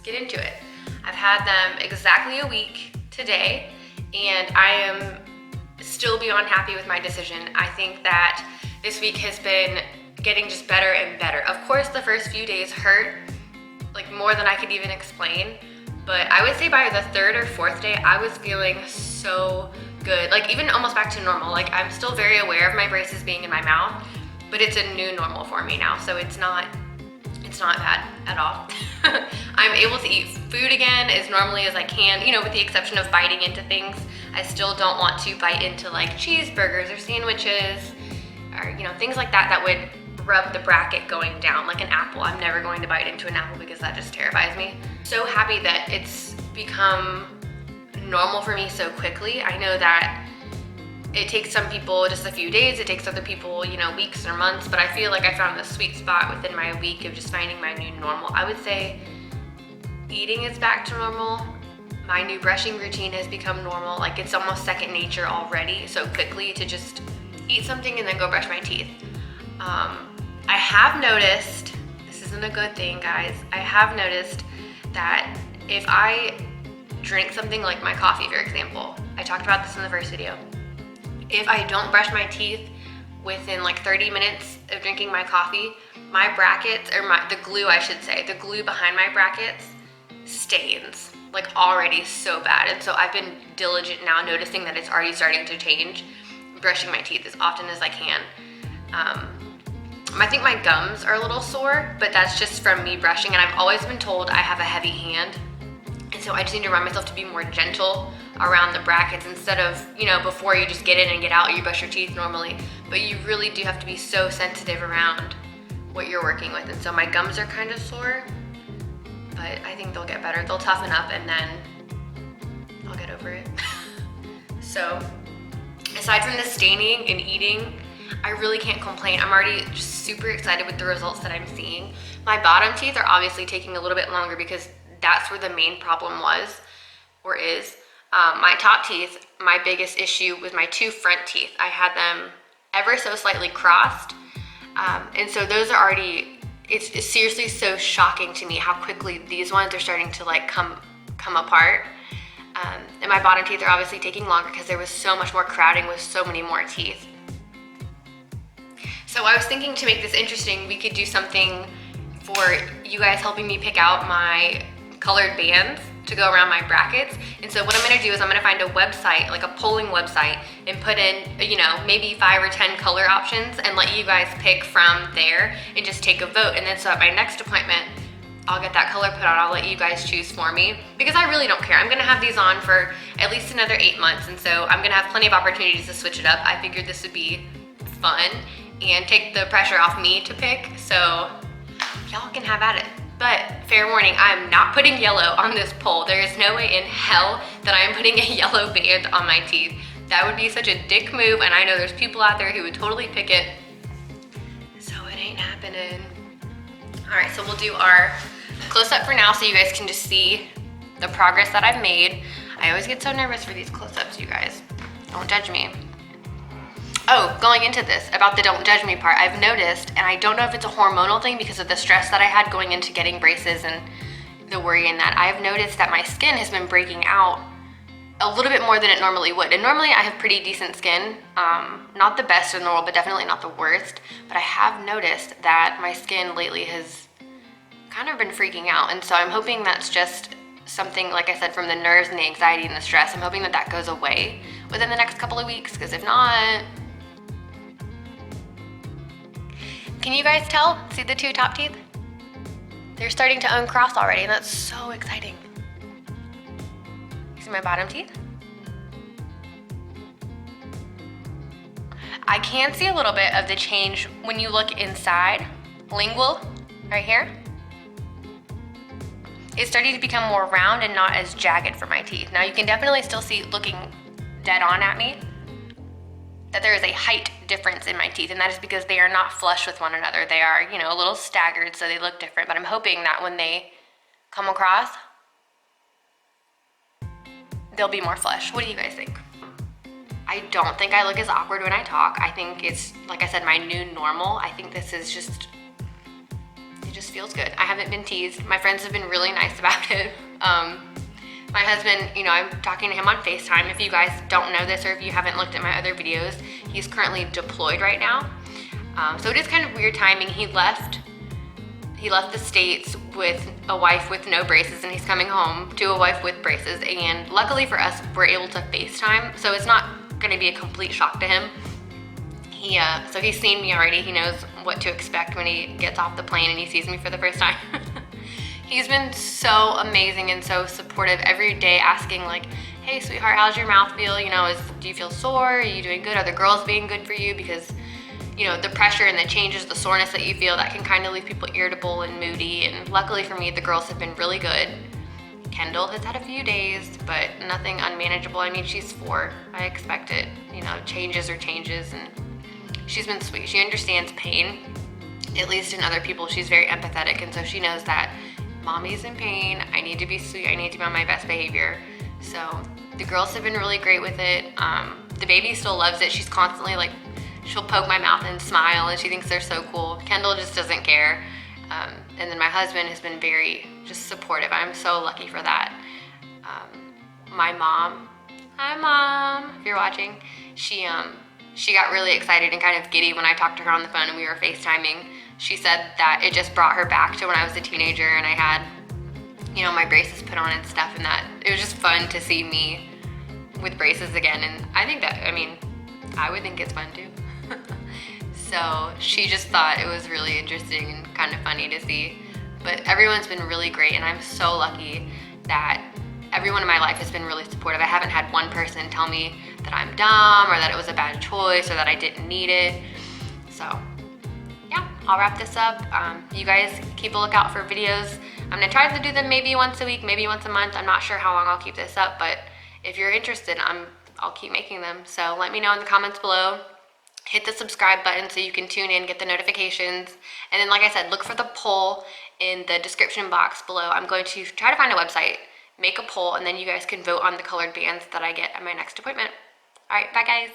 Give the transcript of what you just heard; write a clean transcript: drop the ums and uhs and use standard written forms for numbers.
get into it. I've had them exactly a week today, and I am still beyond happy with my decision. I think that this week has been getting just better and better. Of course, the first few days hurt, like more than I could even explain, but I would say by the third or fourth day, I was feeling so good. Like even almost back to normal. Like I'm still very aware of my braces being in my mouth, but it's a new normal for me now, so it's not bad at all. I'm able to eat food again as normally as I can, you know, with the exception of biting into things. I still don't want to bite into like cheeseburgers or sandwiches or, you know, things like that that would rub the bracket going down, like an apple. I'm never going to bite into an apple because that just terrifies me. So happy that it's become normal for me so quickly. I know that it takes some people just a few days, it takes other people, you know, weeks or months, but I feel like I found the sweet spot within my week of just finding my new normal. I would say eating is back to normal. My new brushing routine has become normal. Like it's almost second nature already, so quickly to just eat something and then go brush my teeth. I have noticed, this isn't a good thing, guys, I have noticed that if I drink something like my coffee, for example, I talked about this in the first video, if I don't brush my teeth within like 30 minutes of drinking my coffee, my brackets, or the glue I should say, the glue behind my brackets stains like already so bad. And so I've been diligent now, noticing that it's already starting to change, brushing my teeth as often as I can. I think my gums are a little sore, but that's just from me brushing, and I've always been told I have a heavy hand. And so I just need to remind myself to be more gentle around the brackets instead of, you know, before you just get in and get out, you brush your teeth normally. But you really do have to be so sensitive around what you're working with. And so my gums are kind of sore, but I think they'll get better. They'll toughen up and then I'll get over it. So aside from the staining and eating, I really can't complain. I'm already just super excited with the results that I'm seeing. My bottom teeth are obviously taking a little bit longer because that's where the main problem was or is. My top teeth, my biggest issue was my two front teeth. I had them ever so slightly crossed. And so those are already, it's seriously so shocking to me how quickly these ones are starting to like come apart. And my bottom teeth are obviously taking longer because there was so much more crowding with so many more teeth. So I was thinking to make this interesting, we could do something for you guys helping me pick out my colored bands to go around my brackets. And so what I'm gonna do is I'm gonna find a website, like a polling website, and put in, you know, maybe 5 or 10 color options and let you guys pick from there and just take a vote. And then so at my next appointment, I'll get that color put on, I'll let you guys choose for me, because I really don't care. I'm gonna have these on for at least another 8 months, and so I'm gonna have plenty of opportunities to switch it up. I figured this would be fun and take the pressure off me to pick, so y'all can have at it. But fair warning, I'm not putting yellow on this poll. There is no way in hell that I am putting a yellow band on my teeth. That would be such a dick move, and I know there's people out there who would totally pick it, so it ain't happening. All right, so we'll do our close-up for now so you guys can just see the progress that I've made. I always get so nervous for these close-ups, you guys. Don't judge me. Oh, going into this, about the don't judge me part, I've noticed, and I don't know if it's a hormonal thing because of the stress that I had going into getting braces and the worry in that, I've noticed that my skin has been breaking out a little bit more than it normally would. And normally I have pretty decent skin, not the best in the world, but definitely not the worst. But I have noticed that my skin lately has kind of been freaking out. And so I'm hoping that's just something, like I said, from the nerves and the anxiety and the stress. I'm hoping that that goes away within the next couple of weeks, because if not, can you guys tell? See the two top teeth? They're starting to uncross already, and that's so exciting. You see my bottom teeth? I can see a little bit of the change when you look inside. Lingual, right here. It's starting to become more round and not as jagged for my teeth. Now you can definitely still see, looking dead on at me, that there is a height difference in my teeth, and that is because they are not flush with one another. They are, you know, a little staggered, so they look different, but I'm hoping that when they come across, they'll be more flush. What do you guys think? I don't think I look as awkward when I talk. I think it's, like I said, my new normal. I think this is just, it just feels good. I haven't been teased. My friends have been really nice about it. My husband, you know, I'm talking to him on FaceTime. If you guys don't know this or if you haven't looked at my other videos, he's currently deployed right now. So it is kind of weird timing. He left the States with a wife with no braces, and he's coming home to a wife with braces. And luckily for us, we're able to FaceTime, so it's not gonna be a complete shock to him. So he's seen me already. He knows what to expect when he gets off the plane and he sees me for the first time. He's been so amazing and so supportive every day, asking like, hey sweetheart, how's your mouth feel? You know, do you feel sore? Are you doing good? Are the girls being good for you? Because, you know, the pressure and the changes, the soreness that you feel, that can kind of leave people irritable and moody. And luckily for me, the girls have been really good. Kendall has had a few days, but nothing unmanageable. I mean, she's 4. I expect it. You know, changes are changes, and she's been sweet. She understands pain, at least in other people. She's very empathetic, and so she knows that mommy's in pain. I need to be sweet. I need to be on my best behavior. So the girls have been really great with it. The baby still loves it. She's constantly like, she'll poke my mouth and smile, and she thinks they're so cool. Kendall just doesn't care. And then my husband has been very just supportive. I'm so lucky for that. My mom, hi mom, if you're watching, she got really excited and kind of giddy when I talked to her on the phone and we were FaceTiming. She said that it just brought her back to when I was a teenager and I had, you know, my braces put on and stuff, and that it was just fun to see me with braces again. And I think that, I mean, I would think it's fun too. So she just thought it was really interesting and kind of funny to see. But everyone's been really great, and I'm so lucky that everyone in my life has been really supportive. I haven't had one person tell me that I'm dumb or that it was a bad choice or that I didn't need it. So yeah, I'll wrap this up. You guys keep a lookout for videos. I'm gonna try to do them maybe once a week, maybe once a month. I'm not sure how long I'll keep this up, but if you're interested, I'll keep making them. So let me know in the comments below. Hit the subscribe button so you can tune in, get the notifications. And then, like I said, look for the poll in the description box below. I'm going to try to find a website, make a poll, and then you guys can vote on the colored bands that I get at my next appointment. All right, bye guys.